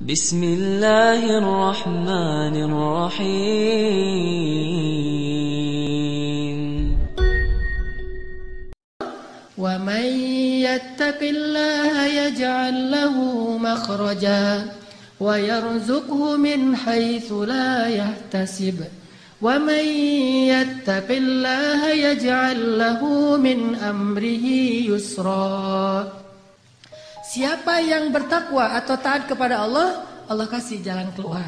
بسم الله الرحمن الرحيم ومن يتق الله يجعل له مخرجا ويرزقه من حيث لا يحتسب ومن يتق الله يجعل له من أمره يسرا. Siapa yang bertakwa atau taat kepada Allah, Allah kasih jalan keluar.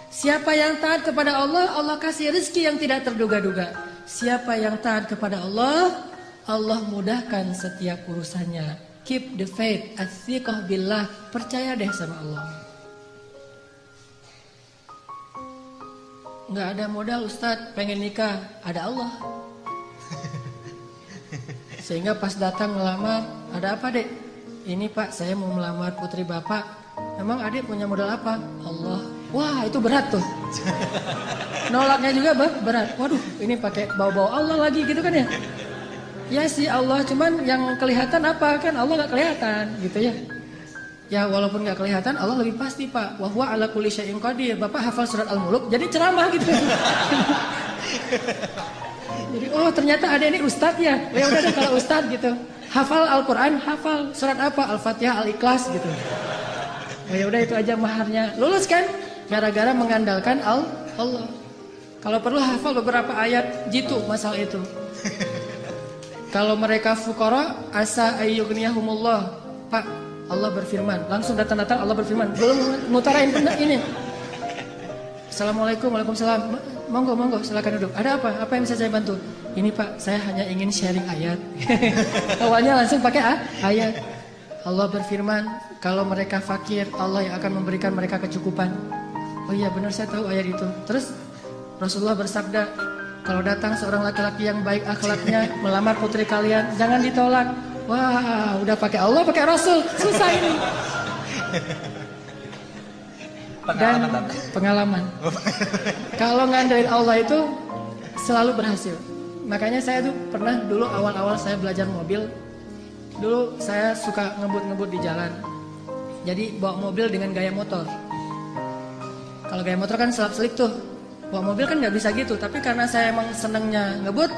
Siapa yang taat kepada Allah, Allah kasih rezeki yang tidak terduga-duga. Siapa yang taat kepada Allah, Allah mudahkan setiap urusannya. Keep the faith, as-siqah billah, percaya deh sama Allah. Nggak ada modal Ustadz, pengen nikah, ada Allah. Sehingga pas datang melamar, ada apa dek? Ini Pak, saya mau melamar putri Bapak. Emang adik punya modal apa? Allah. Wah, itu berat tuh. Nolaknya juga berat. Waduh, ini pakai bau-bau Allah lagi gitu kan ya? Ya sih Allah, cuman yang kelihatan apa kan? Allah nggak kelihatan gitu ya. Ya walaupun nggak kelihatan, Allah lebih pasti Pak. Wa huwa ala kulli syai'in qadir. Bapak hafal surat Al-Muluk, jadi ceramah gitu. Jadi oh ternyata ada ini ustadz ya. Ya udah deh kalau ustadz gitu. Hafal Al-Quran, hafal surat apa? Al-Fatihah, Al-Ikhlas gitu. Oh, ya udah itu aja maharnya. Lulus kan? Gara-gara mengandalkan Allah. Kalau perlu hafal beberapa ayat jitu masalah itu. Kalau mereka fuqara, asa ayyughniyahumullah. Pak, Allah berfirman. Langsung datang-datang Allah berfirman. Belum ngutarain ini. Assalamualaikum, waalaikumsalam. Monggo, silakan duduk. Ada apa? Apa yang bisa saya bantu? Ini Pak, saya hanya ingin sharing ayat. Awalnya langsung pakai ayat. Allah berfirman, kalau mereka fakir, Allah yang akan memberikan mereka kecukupan. Oh iya benar, saya tahu ayat itu. Terus Rasulullah bersabda, kalau datang seorang laki-laki yang baik akhlaknya melamar putri kalian, jangan ditolak. Wah, udah pakai Allah, pakai Rasul, susah ini. Dan pengalaman. Kalau ngandelin Allah itu selalu berhasil. Makanya saya tuh pernah dulu awal-awal saya belajar mobil. Dulu saya suka ngebut-ngebut di jalan. Jadi bawa mobil dengan gaya motor. Kalau gaya motor kan selap-selip tuh. Bawa mobil kan nggak bisa gitu. Tapi karena saya emang senengnya ngebut,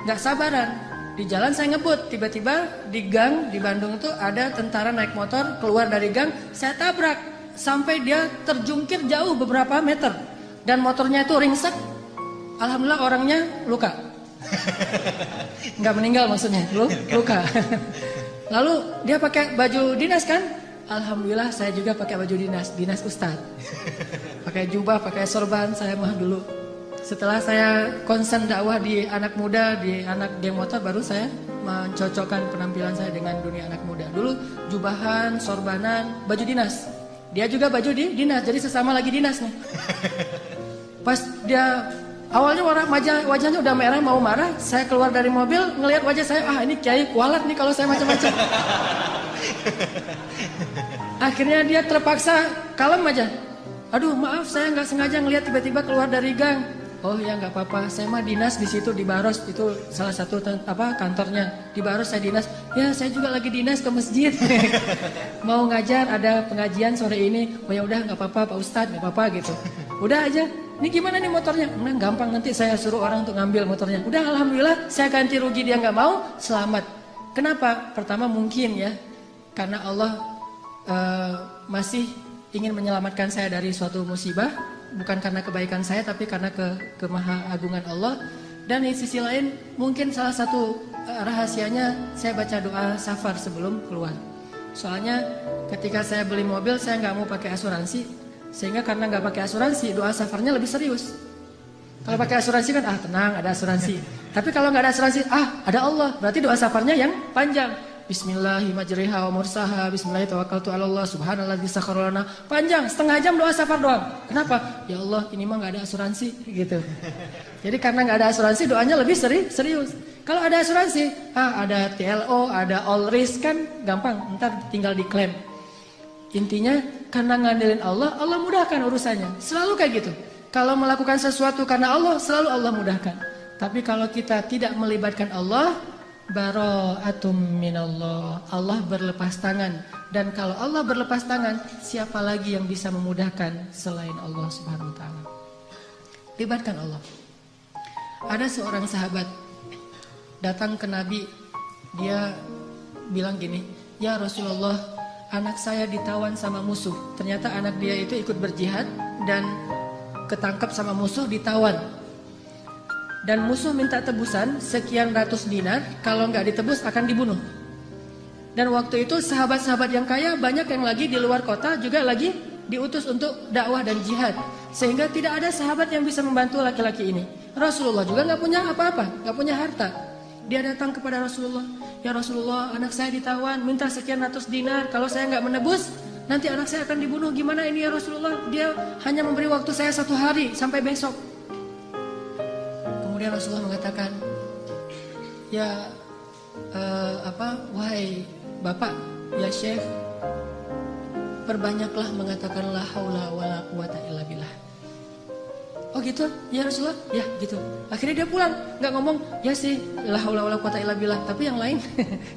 nggak sabaran. Di jalan saya ngebut. Tiba-tiba di gang di Bandung tuh ada tentara naik motor keluar dari gang. Saya tabrak. Sampai dia terjungkir jauh beberapa meter. Dan motornya itu ringsek. Alhamdulillah orangnya luka. Nggak meninggal maksudnya, luka. Lalu dia pakai baju dinas kan? Alhamdulillah saya juga pakai baju dinas ustadz. Pakai jubah, pakai sorban saya mah dulu. Setelah saya konsen dakwah di anak muda, di anak geng motor, baru saya mencocokkan penampilan saya dengan dunia anak muda. Dulu jubahan, sorbanan, baju dinas. Dia juga baju dinas, jadi sesama lagi dinas nih. Pas dia awalnya wajahnya udah merah mau marah, saya keluar dari mobil ngelihat wajah saya, ini kiai kualat nih kalau saya macam-macam. Akhirnya dia terpaksa kalem aja. Aduh maaf saya nggak sengaja ngelihat tiba-tiba keluar dari gang. Oh ya nggak apa-apa, saya mah dinas di situ di Baros, itu salah satu kantornya di Baros saya dinas. Ya saya juga lagi dinas ke masjid, mau ngajar ada pengajian sore ini. Oh ya udah nggak apa-apa Pak Ustadz, nggak apa-apa gitu. Udah aja. Ini gimana nih motornya? Gampang nanti saya suruh orang untuk ngambil motornya. Udah alhamdulillah saya ganti rugi dia nggak mau, selamat. Kenapa? Pertama mungkin ya karena Allah masih ingin menyelamatkan saya dari suatu musibah. Bukan karena kebaikan saya tapi karena kemahagungan Allah. Dan di sisi lain mungkin salah satu rahasianya saya baca doa safar sebelum keluar. Soalnya ketika saya beli mobil saya nggak mau pakai asuransi. Sehingga karena nggak pakai asuransi doa safarnya lebih serius. Kalau pakai asuransi kan tenang ada asuransi. Tapi kalau nggak ada asuransi ada Allah. Berarti doa safarnya yang panjang. Bismillahirrahmanirrahim wa mursaha bismillahirrahmanirrahim subhanalladzi sakhkhara lana. Panjang, setengah jam doa safar doang. Kenapa? Ya Allah, ini mah enggak ada asuransi gitu. Jadi karena enggak ada asuransi doanya lebih serius. Kalau ada asuransi, ada TLO, ada all risk kan gampang, ntar tinggal diklaim. Intinya karena ngandelin Allah, Allah mudahkan urusannya. Selalu kayak gitu. Kalau melakukan sesuatu karena Allah, selalu Allah mudahkan. Tapi kalau kita tidak melibatkan Allah, bara'atum minallah, Allah berlepas tangan Dan kalau Allah berlepas tangan, siapa lagi yang bisa memudahkan selain Allah Subhanahu wa taala? Libatkan Allah. Ada seorang sahabat datang ke Nabi, dia bilang gini, "Ya Rasulullah, anak saya ditawan sama musuh." Ternyata anak dia itu ikut berjihad dan ketangkap sama musuh, ditawan. Dan musuh minta tebusan sekian ratus dinar, kalau nggak ditebus akan dibunuh. Dan waktu itu sahabat-sahabat yang kaya banyak yang lagi di luar kota juga lagi diutus untuk dakwah dan jihad. Sehingga tidak ada sahabat yang bisa membantu laki-laki ini. Rasulullah juga nggak punya apa-apa, nggak punya harta. Dia datang kepada Rasulullah, "Ya Rasulullah, anak saya ditawan, minta sekian ratus dinar. Kalau saya nggak menebus, nanti anak saya akan dibunuh. Gimana ini ya Rasulullah? Dia hanya memberi waktu saya 1 hari sampai besok." Kemudian Rasulullah mengatakan, "Ya wahai Bapak, ya Syekh, perbanyaklah mengatakan la haula wala quwata illa billah." "Oh gitu, ya Rasulullah?" "Ya gitu." Akhirnya dia pulang, nggak ngomong ya sih la haula wala quwata illa billah, tapi yang lain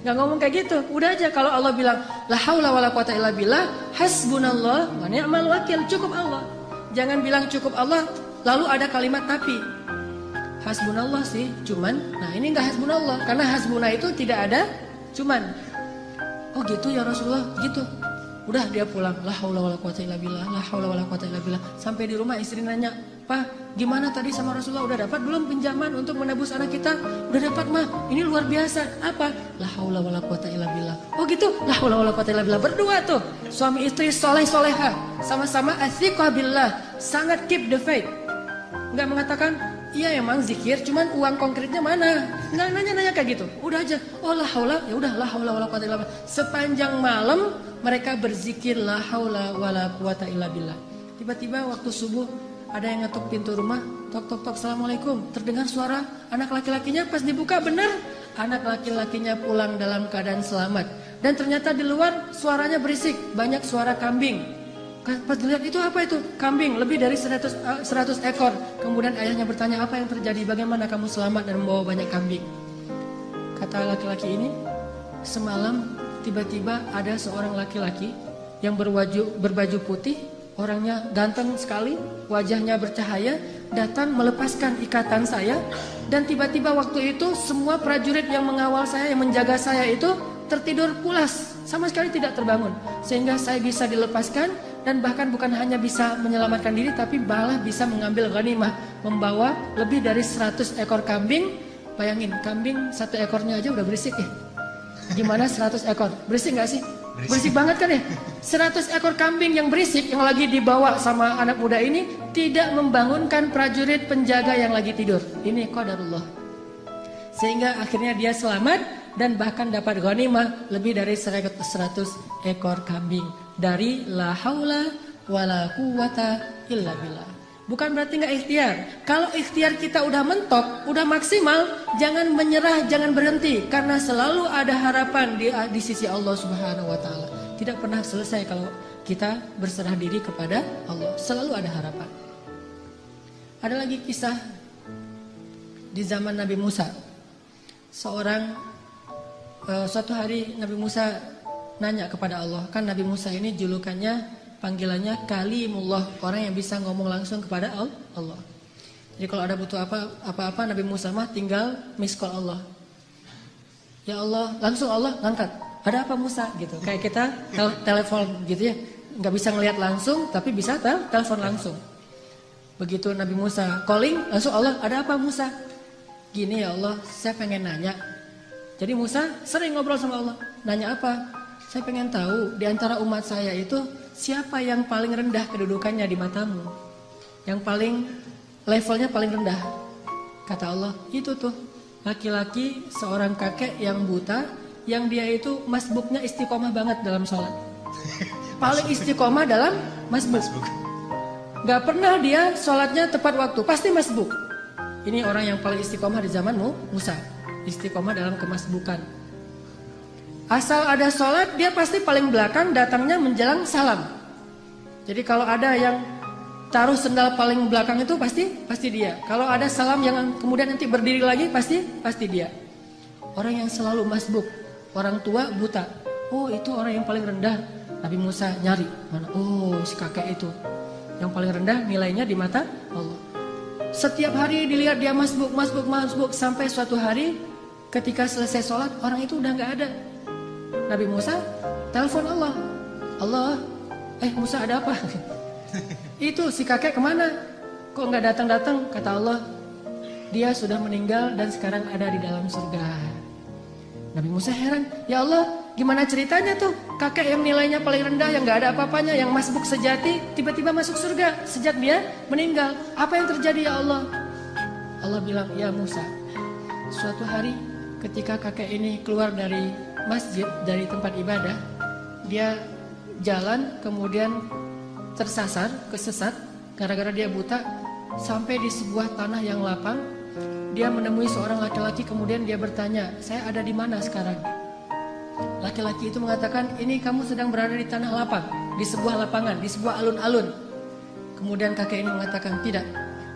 nggak ngomong kayak gitu. Udah aja kalau Allah bilang la haula wala quwata illa billah, hasbunallah wa ni'mal wakil, cukup Allah. Jangan bilang cukup Allah lalu ada kalimat tapi. Hasbunallah sih, cuman, nah ini nggak hasbunallah karena hasbunah itu tidak ada cuman. "Oh gitu ya Rasulullah," gitu. Udah dia pulang, la haula wala quwata illa billah, la haula wala quwata illa billah. Sampai di rumah istri nanya, "Pak, gimana tadi sama Rasulullah, udah dapat belum pinjaman untuk menebus anak kita?" "Udah dapat mah, ini luar biasa." "Apa?" "La haula wala quwata illa billah." "Oh gitu, la haula wala quwata illa billah." Berdua tuh, suami istri soleh-soleha, sama-sama athiqah billah, sangat keep the faith. Nggak mengatakan, "Iya emang zikir, cuman uang konkretnya mana?" Nggak nanya-nanya kayak gitu. Udah aja, "Oh la haula," ya udah la haula wala quwata illa billah. Sepanjang malam mereka berzikir la haula wala quwata illa billah. Tiba-tiba waktu subuh ada yang ngetuk pintu rumah, tok tok tok, "Assalamualaikum." Terdengar suara anak laki-lakinya, pas dibuka benar anak laki-lakinya pulang dalam keadaan selamat. Dan ternyata di luar suaranya berisik, banyak suara kambing. Pas dilihat itu apa itu? Kambing, lebih dari 100 ekor. Kemudian ayahnya bertanya, "Apa yang terjadi? Bagaimana kamu selamat dan membawa banyak kambing?" Kata laki-laki ini, "Semalam tiba-tiba ada seorang laki-laki yang berbaju putih, orangnya ganteng sekali, wajahnya bercahaya, datang melepaskan ikatan saya. Dan tiba-tiba waktu itu semua prajurit yang mengawal saya, yang menjaga saya itu tertidur pulas, sama sekali tidak terbangun. Sehingga saya bisa dilepaskan. Dan bahkan bukan hanya bisa menyelamatkan diri, tapi malah bisa mengambil ghanimah, membawa lebih dari 100 ekor kambing." Bayangin, kambing 1 ekornya aja udah berisik ya. Gimana 100 ekor? Berisik gak sih? Berisik banget kan ya? 100 ekor kambing yang berisik, yang lagi dibawa sama anak muda ini, tidak membangunkan prajurit penjaga yang lagi tidur. Ini qadarullah. Sehingga akhirnya dia selamat dan bahkan dapat ghanimah lebih dari 100 ekor kambing. Dari la haula wala quwata illa billah. Bukan berarti nggak ikhtiar. Kalau ikhtiar kita udah mentok, udah maksimal, jangan menyerah, jangan berhenti, karena selalu ada harapan di sisi Allah Subhanahu wa taala. Tidak pernah selesai kalau kita berserah diri kepada Allah. Selalu ada harapan. Ada lagi kisah di zaman Nabi Musa. Suatu hari Nabi Musa nanya kepada Allah. Kan Nabi Musa ini julukannya, panggilannya Kalimullah, orang yang bisa ngomong langsung kepada Allah. Jadi kalau ada butuh apa-apa Nabi Musa mah tinggal miss call Allah. Ya Allah, langsung Allah ngangkat. "Ada apa Musa?" gitu. Kayak kita telepon gitu ya. Nggak bisa ngelihat langsung, tapi bisa telepon langsung. Begitu Nabi Musa calling, langsung Allah, "Ada apa Musa?" "Gini ya Allah, saya pengen nanya." Jadi Musa sering ngobrol sama Allah. "Nanya apa?" "Saya pengen tahu di antara umat saya itu siapa yang paling rendah kedudukannya di matamu? Yang paling levelnya paling rendah." Kata Allah, "Itu tuh laki-laki seorang kakek yang buta, yang dia itu masbuknya istiqomah banget dalam sholat. Paling istiqomah dalam masbuk. Gak pernah dia sholatnya tepat waktu, pasti masbuk. Ini orang yang paling istiqomah di zaman Musa. Istiqomah dalam kemasbukan. Asal ada sholat, dia pasti paling belakang, datangnya menjelang salam. Jadi kalau ada yang taruh sendal paling belakang itu pasti dia. Kalau ada salam yang kemudian nanti berdiri lagi, pasti dia. Orang yang selalu masbuk, orang tua buta, Oh itu orang yang paling rendah. Nabi Musa nyari mana? Oh si kakek itu yang paling rendah nilainya di mata Allah. Setiap hari dilihat dia masbuk sampai suatu hari ketika selesai sholat orang itu udah nggak ada. Nabi Musa telepon Allah. Allah, Musa ada apa? Itu si kakek kemana? Kok nggak datang-datang? Kata Allah, dia sudah meninggal dan sekarang ada di dalam surga. Nabi Musa heran, ya Allah, gimana ceritanya tuh? Kakek yang nilainya paling rendah, yang nggak ada apa-apanya, yang masbuk sejati, tiba-tiba masuk surga sejak dia meninggal. Apa yang terjadi ya Allah? Allah bilang, ya Musa, suatu hari ketika kakek ini keluar dari masjid, dari tempat ibadah, dia jalan kemudian kesesat gara-gara dia buta, sampai di sebuah tanah yang lapang. Dia menemui seorang laki-laki, kemudian dia bertanya, saya ada di mana sekarang? Laki-laki itu mengatakan, ini kamu sedang berada di tanah lapang, di sebuah lapangan, di sebuah alun-alun. Kemudian kakek ini mengatakan, tidak,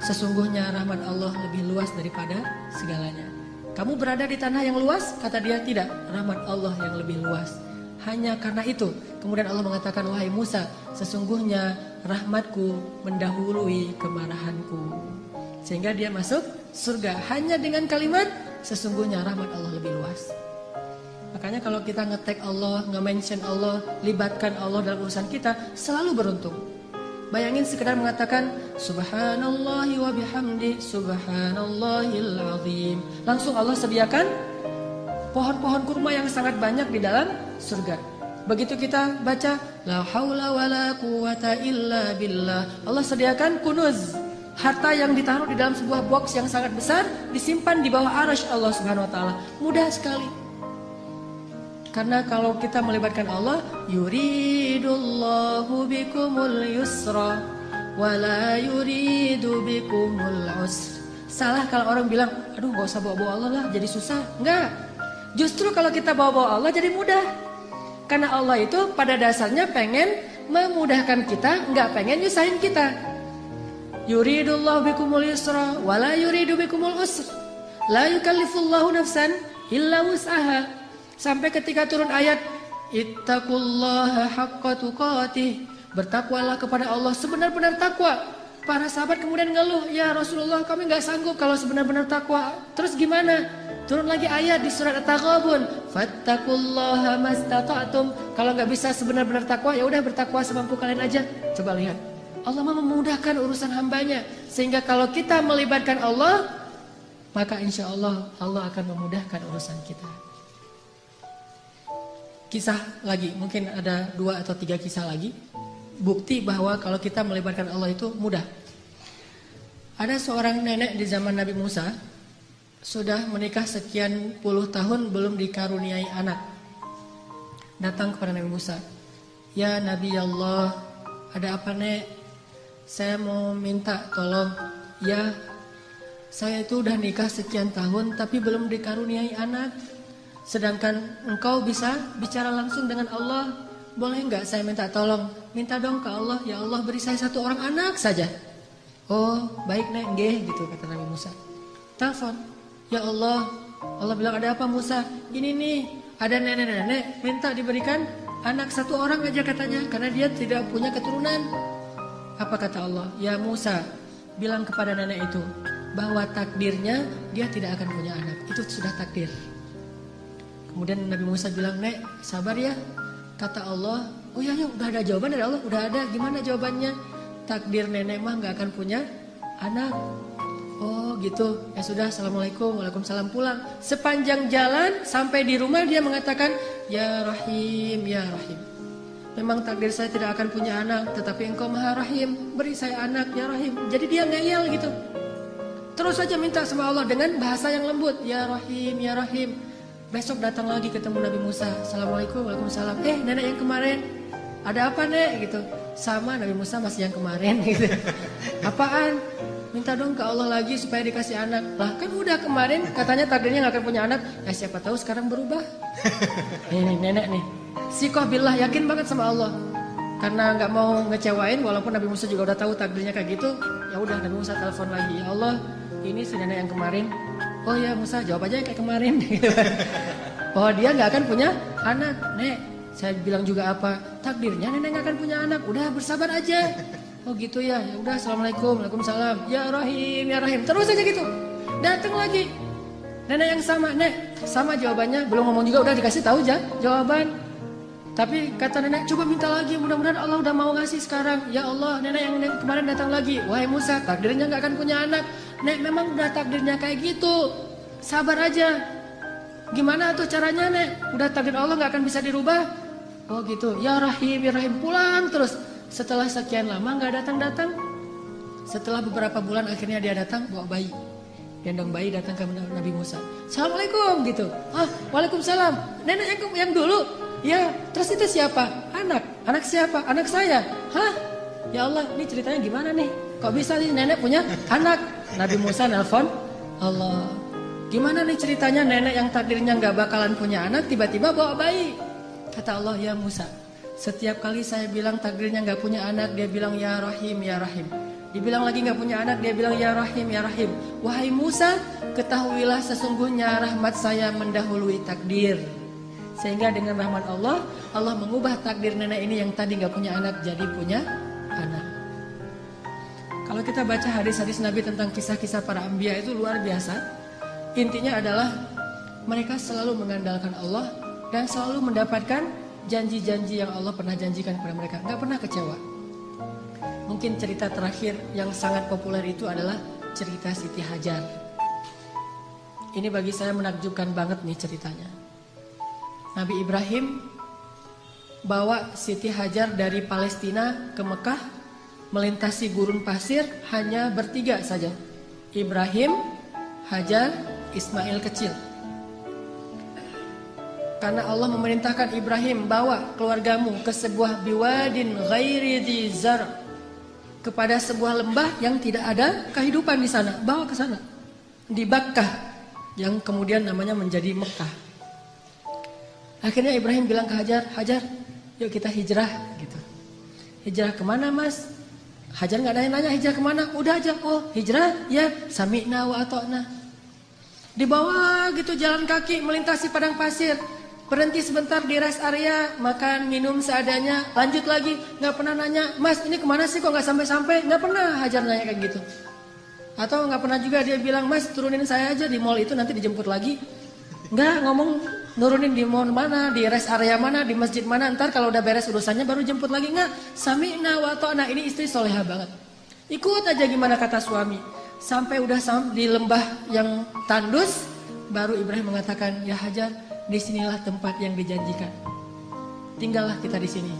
sesungguhnya rahmat Allah lebih luas daripada segalanya. Kamu berada di tanah yang luas? Kata dia, tidak, rahmat Allah yang lebih luas. Hanya karena itu, kemudian Allah mengatakan, wahai Musa, sesungguhnya rahmatku mendahului kemarahanku. Sehingga dia masuk surga hanya dengan kalimat, sesungguhnya rahmat Allah lebih luas. Makanya kalau kita nge-tag Allah, nge-mention Allah, libatkan Allah dalam urusan kita, selalu beruntung. Bayangin sekedar mengatakan subhanallahi wa bihamdi subhanallahil azim, langsung Allah sediakan pohon-pohon kurma yang sangat banyak di dalam surga. Begitu kita baca la haula wala quwata illa billah, Allah sediakan kunuz, harta yang ditaruh di dalam sebuah box yang sangat besar, disimpan di bawah arasy Allah Subhanahu wa taala. Mudah sekali. Karena kalau kita melibatkan Allah, yuridullahu bikumul yusra wala yuridu bikumul usra. Salah kalau orang bilang, aduh gak usah bawa-bawa Allah lah, jadi susah. Enggak. Justru kalau kita bawa-bawa Allah jadi mudah. Karena Allah itu pada dasarnya pengen memudahkan kita, enggak pengen nyusahin kita. Yuridullahu bikumul yusra wala yuridu bikumul usra. La yukallifullahu nafsan illa wus'aha. Sampai ketika turun ayat ittaqullaha haqqa tuqatih, bertakwalah kepada Allah sebenar-benar takwa. Para sahabat kemudian ngeluh, ya Rasulullah kami gak sanggup kalau sebenar-benar takwa. Terus gimana? Turun lagi ayat di surat At-Taghabun, fattaqullaha mastata'tum. Kalau gak bisa sebenar-benar takwa, ya udah bertakwa semampu kalian aja. Coba lihat, Allah memudahkan urusan hambanya. Sehingga kalau kita melibatkan Allah, maka insya Allah Allah akan memudahkan urusan kita. Kisah lagi, mungkin ada 2 atau 3 kisah lagi, bukti bahwa kalau kita melibatkan Allah itu mudah. Ada seorang nenek di zaman Nabi Musa, sudah menikah sekian puluh tahun belum dikaruniai anak. Datang kepada Nabi Musa, ya Nabi Allah, ada apa nek? Saya mau minta tolong. Ya, saya itu udah nikah sekian tahun tapi belum dikaruniai anak. Sedangkan engkau bisa bicara langsung dengan Allah. Boleh enggak saya minta tolong? Minta dong ke Allah, ya Allah beri saya 1 orang anak saja. Oh baik nek, nggih gitu kata Nabi Musa. Telepon, ya Allah. Allah bilang, ada apa Musa? Ini nih, ada nenek-nenek minta diberikan anak 1 orang aja katanya, karena dia tidak punya keturunan. Apa kata Allah? Ya Musa, bilang kepada nenek itu bahwa takdirnya dia tidak akan punya anak. Itu sudah takdir. Kemudian Nabi Musa bilang, nek sabar ya. Kata Allah, oh ya udah ada jawaban dari Allah. Udah ada, gimana jawabannya? Takdir nenek mah gak akan punya anak. Oh gitu, ya sudah, assalamualaikum, waalaikumsalam, pulang. Sepanjang jalan sampai di rumah dia mengatakan, ya Rahim, ya Rahim, memang takdir saya tidak akan punya anak, tetapi engkau maha Rahim, beri saya anak ya Rahim. Jadi dia ngeyel gitu. Terus saja minta sama Allah dengan bahasa yang lembut, ya Rahim, ya Rahim. Besok datang lagi ketemu Nabi Musa, assalamualaikum, waalaikumsalam. Nenek yang kemarin, ada apa nek gitu? Sama, Nabi Musa masih yang kemarin gitu. Apaan? Minta dong ke Allah lagi supaya dikasih anak. Lah kan udah kemarin katanya takdirnya gak akan punya anak. Ya siapa tahu sekarang berubah. Ini nenek nih, sikoh billah, yakin banget sama Allah. Karena gak mau ngecewain, walaupun Nabi Musa juga udah tahu takdirnya kayak gitu. Ya udah, Nabi Musa telepon lagi, ya Allah ini si nenek yang kemarin. Oh ya Musa, jawab aja kayak kemarin. Bahwa dia gak akan punya anak. Nek, Saya bilang juga apa? Takdirnya nenek gak akan punya anak. Udah bersabar aja. Oh gitu ya. Ya udah, assalamualaikum, waalaikumsalam. Ya Rahim, ya Rahim. Terus aja gitu. Datang lagi. Nenek yang sama, Nek, sama jawabannya. Belum ngomong juga udah dikasih tahu aja jawaban. Tapi kata nenek, coba minta lagi. Mudah-mudahan Allah udah mau ngasih sekarang. Ya Allah, nenek yang kemarin datang lagi. Wahai Musa, takdirnya gak akan punya anak. Nek, memang udah takdirnya kayak gitu. Sabar aja. Gimana tuh caranya, Nek? Udah takdir Allah gak akan bisa dirubah. Oh gitu. Ya Rahim, ya Rahim. Pulang terus. Setelah sekian lama gak datang-datang. Setelah beberapa bulan akhirnya dia datang bawa bayi. Gendong bayi datang ke Nabi Musa. Assalamualaikum gitu. Ah, waalaikumsalam. Nenek yang dulu. Ya, terus itu siapa? Anak. Anak siapa? Anak saya. Hah? Ya Allah, ini ceritanya gimana nih? Kok bisa nih nenek punya anak? Nabi Musa nelfon Allah. Gimana nih ceritanya nenek yang takdirnya gak bakalan punya anak tiba-tiba bawa bayi? Kata Allah, ya Musa, setiap kali saya bilang takdirnya gak punya anak, dia bilang ya Rahim, ya Rahim. Dibilang lagi gak punya anak, dia bilang ya Rahim, ya Rahim. Wahai Musa, ketahuilah sesungguhnya rahmat saya mendahului takdir. Sehingga dengan rahmat Allah, Allah mengubah takdir nenek ini yang tadi gak punya anak jadi punya anak. Kalau kita baca hadis-hadis Nabi tentang kisah-kisah para anbiya itu luar biasa. Intinya adalah mereka selalu mengandalkan Allah dan selalu mendapatkan janji-janji yang Allah pernah janjikan kepada mereka. Gak pernah kecewa. Mungkin cerita terakhir yang sangat populer itu adalah cerita Siti Hajar. Ini bagi saya menakjubkan banget nih ceritanya. Nabi Ibrahim bawa Siti Hajar dari Palestina ke Mekah, melintasi gurun pasir hanya bertiga saja. Ibrahim, Hajar, Ismail kecil. Karena Allah memerintahkan Ibrahim, bawa keluargamu ke sebuah biwadin ghairi dzi zar', kepada sebuah lembah yang tidak ada kehidupan di sana. Bawa ke sana. Di Bakkah, yang kemudian namanya menjadi Mekah. Akhirnya Ibrahim bilang ke Hajar, Hajar, yuk kita hijrah gitu. Hijrah kemana mas? Hajar gak ada yang nanya hijrah kemana, udah aja, oh hijrah, ya sami'na wa ata'na. Di bawah gitu jalan kaki melintasi padang pasir. Berhenti sebentar di rest area, makan, minum seadanya, lanjut lagi. Gak pernah nanya, mas ini kemana sih kok gak sampai-sampai? Gak pernah Hajar nanya kayak gitu. Atau gak pernah juga dia bilang, mas turunin saya aja di mall itu nanti dijemput lagi. Gak ngomong nurunin di mall mana, di rest area mana, di masjid mana. Ntar kalau udah beres urusannya baru jemput lagi. Gak, sami'na wa ta'na. Ini istri soleha banget. Ikut aja gimana kata suami. Sampai udah di lembah yang tandus, baru Ibrahim mengatakan, ya Hajar, disinilah tempat yang dijanjikan. Tinggallah kita di sini.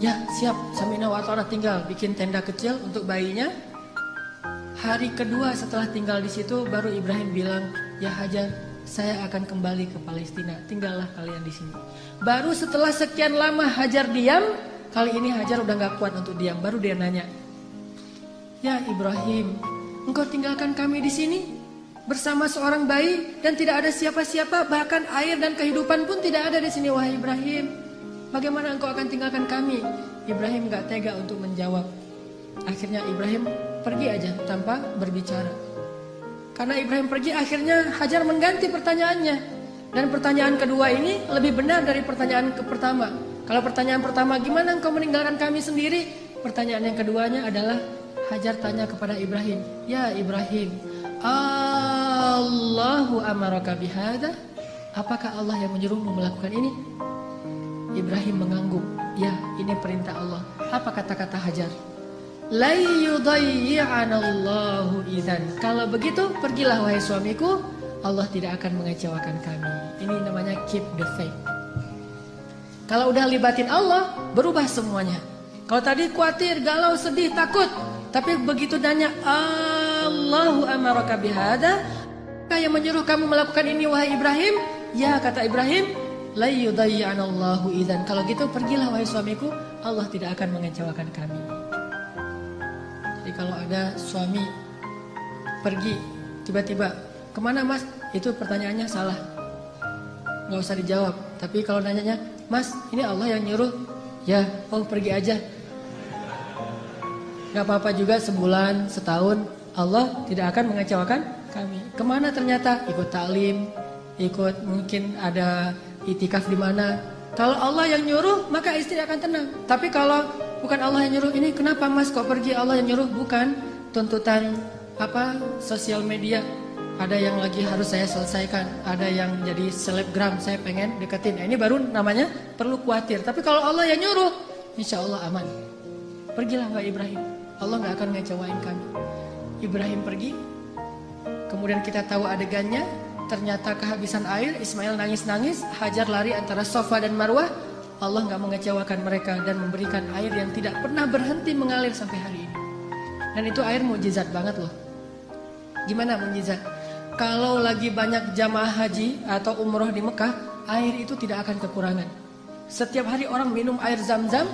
Ya siap, sami'na wa ta'na. Tinggal bikin tenda kecil untuk bayinya. Hari kedua setelah tinggal di situ, baru Ibrahim bilang, ya Hajar, saya akan kembali ke Palestina. Tinggallah kalian di sini. Baru setelah sekian lama Hajar diam, kali ini Hajar udah gak kuat untuk diam. Baru dia nanya, ya Ibrahim, engkau tinggalkan kami di sini bersama seorang bayi dan tidak ada siapa-siapa, bahkan air dan kehidupan pun tidak ada di sini. Wahai Ibrahim, bagaimana engkau akan tinggalkan kami? Ibrahim gak tega untuk menjawab. Akhirnya Ibrahim pergi aja tanpa berbicara. Karena Ibrahim pergi, akhirnya Hajar mengganti pertanyaannya. Dan pertanyaan kedua ini lebih benar dari pertanyaan pertama. Kalau pertanyaan pertama, gimana engkau meninggalkan kami sendiri? Pertanyaan yang keduanya adalah, Hajar tanya kepada Ibrahim, ya Ibrahim, Allahu amaraka bihada? Apakah Allah yang menyuruhmu melakukan ini? Ibrahim mengangguk, ya ini perintah Allah. Apa kata-kata Hajar? La yudayyi'anallahu idzan. Kalau begitu pergilah wahai suamiku, Allah tidak akan mengecewakan kami. Ini namanya keep the faith. Kalau udah libatin Allah, berubah semuanya. Kalau tadi khawatir, galau, sedih, takut, tapi begitu nanya Allahu amaraka bihada, yang menyuruh kamu melakukan ini wahai Ibrahim? Ya kata Ibrahim, la yudayyi'anallahu idzan. Kalau gitu pergilah wahai suamiku, Allah tidak akan mengecewakan kami. Jadi kalau ada suami pergi tiba-tiba, kemana mas? Itu pertanyaannya salah, nggak usah dijawab. Tapi kalau nanyanya, mas ini Allah yang nyuruh, ya oh pergi aja. Gak apa-apa juga sebulan, setahun, Allah tidak akan mengecewakan kami. Kemana ternyata? Ikut taklim, ikut mungkin ada itikaf di mana. Kalau Allah yang nyuruh, maka istri akan tenang. Tapi kalau bukan Allah yang nyuruh, ini kenapa mas kok pergi, Allah yang nyuruh? Bukan tuntutan sosial media. Ada yang lagi harus saya selesaikan, ada yang jadi selebgram, saya pengen deketin. Nah, ini baru namanya perlu khawatir. Tapi kalau Allah yang nyuruh, insya Allah aman. Pergilah Mbak Ibrahim, Allah gak akan ngecewain kami. Ibrahim pergi, kemudian kita tahu adegannya. Ternyata kehabisan air, Ismail nangis-nangis, Hajar lari antara Safa dan Marwah. Allah gak mengecewakan mereka dan memberikan air yang tidak pernah berhenti mengalir sampai hari ini. Dan itu air mukjizat banget loh. Gimana mukjizat? Kalau lagi banyak jamaah haji atau umroh di Mekah, air itu tidak akan kekurangan. Setiap hari orang minum air Zam-Zam.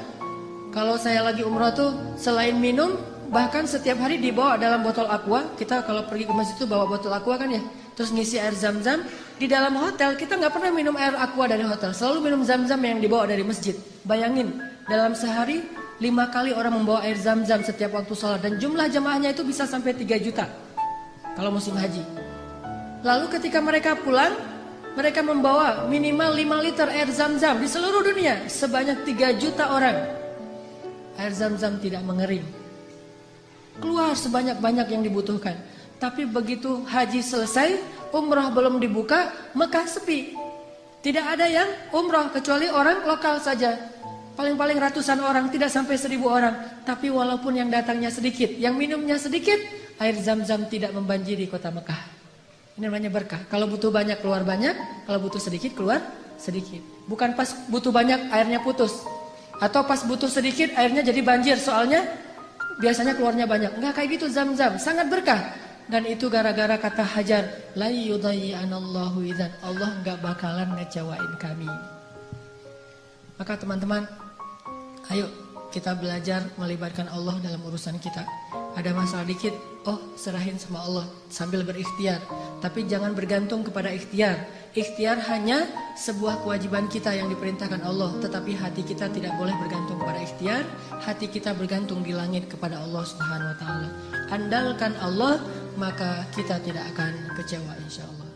Kalau saya lagi umroh tuh selain minum, bahkan setiap hari dibawa dalam botol aqua. Kita kalau pergi ke masjid itu bawa botol aqua kan ya. Terus ngisi air Zam-Zam. Di dalam hotel kita nggak pernah minum air aqua dari hotel. Selalu minum Zam-Zam yang dibawa dari masjid. Bayangin, dalam sehari 5 kali orang membawa air Zam-Zam setiap waktu sholat. Dan jumlah jamaahnya itu bisa sampai 3 juta kalau musim haji. Lalu ketika mereka pulang, mereka membawa minimal 5 liter air Zam-Zam di seluruh dunia. Sebanyak 3 juta orang. Air Zam-Zam tidak mengering. Keluar sebanyak-banyak yang dibutuhkan. Tapi begitu haji selesai, umrah belum dibuka, Mekah sepi. Tidak ada yang umrah kecuali orang lokal saja. Paling-paling ratusan orang, tidak sampai 1000 orang. Tapi walaupun yang datangnya sedikit, yang minumnya sedikit, air Zam-Zam tidak membanjiri kota Mekah. Ini namanya berkah. Kalau butuh banyak keluar banyak, kalau butuh sedikit keluar sedikit. Bukan pas butuh banyak airnya putus. Atau pas butuh sedikit airnya jadi banjir, soalnya biasanya keluarnya banyak. Enggak kayak gitu Zam-Zam, sangat berkah. Dan itu gara-gara kata Hajar, la yudayyi'anallahu idzan. Allah enggak bakalan ngecewain kami. Maka teman-teman, ayo kita belajar melibatkan Allah dalam urusan kita. Ada masalah dikit, oh serahin sama Allah sambil berikhtiar. Tapi jangan bergantung kepada ikhtiar. Ikhtiar hanya sebuah kewajiban kita yang diperintahkan Allah. Tetapi hati kita tidak boleh bergantung kepada ikhtiar. Hati kita bergantung di langit kepada Allah Subhanahu wa ta'ala. Andalkan Allah, maka kita tidak akan kecewa insya Allah.